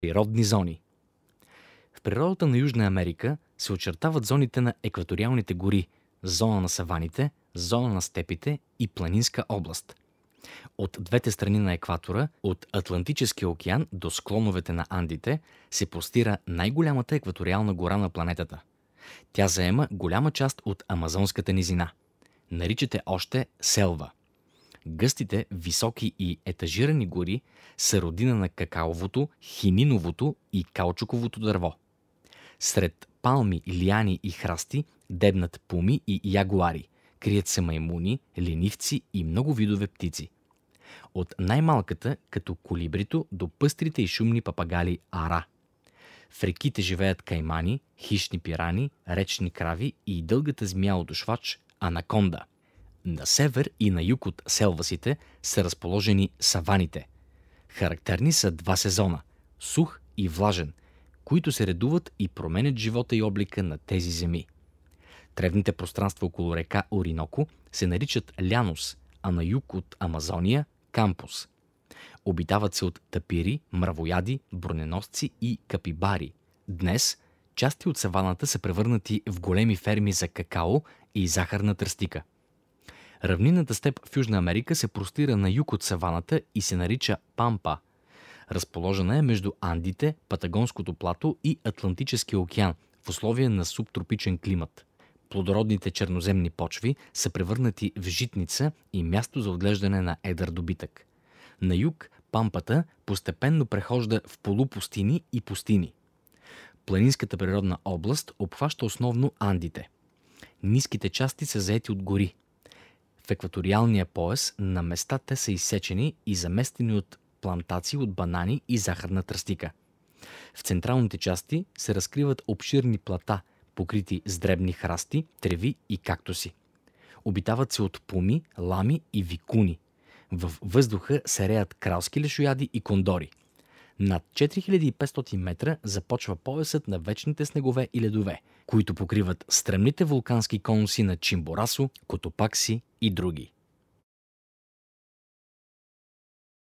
Природни зони. В природата на Южна Америка се очертават зоните на екваториалните гори, зона на саваните, зона на степите и планинска област. От двете страни на екватора, от Атлантическия океан до склоновете на Андите, се простира най-голямата екваториална гора на планетата. Тя заема голяма част от Амазонската низина. Наричате още селва. Гъстите, високи и етажирани гори са родина на какаовото, хининовото и каучуковото дърво. Сред палми, лиани и храсти дебнат пуми и ягуари, крият се маймуни, ленивци и много видове птици. От най-малката, като колибрито, до пъстрите и шумни папагали ара. В реките живеят каймани, хищни пирани, речни крави и дългата змия-одушвач анаконда. На север и на юг от селвасите са разположени саваните. Характерни са два сезона – сух и влажен, които се редуват и променят живота и облика на тези земи. Тревните пространства около река Ориноко се наричат Лянос, а на юг от Амазония – Кампус. Обитават се от тапири, мравояди, броненосци и капибари. Днес части от саваната са превърнати в големи ферми за какао и захарна тръстика. Равнинната степ в Южна Америка се простира на юг от саваната и се нарича Пампа. Разположена е между Андите, Патагонското плато и Атлантическия океан в условия на субтропичен климат. Плодородните черноземни почви са превърнати в житница и място за отглеждане на едър добитък. На юг Пампата постепенно прехожда в полупустини и пустини. Планинската природна област обхваща основно Андите. Ниските части са заети от гори. В екваториалния пояс на места те са изсечени и заместени от плантации от банани и захарна тръстика. В централните части се разкриват обширни плата, покрити с дребни храсти, треви и кактуси. Обитават се от пуми, лами и викуни. Във въздуха се реят кралски лешояди и кондори. Над 4500 метра започва поясът на вечните снегове и ледове, които покриват стръмните вулкански конуси на Чимборасо, Котопакси и други.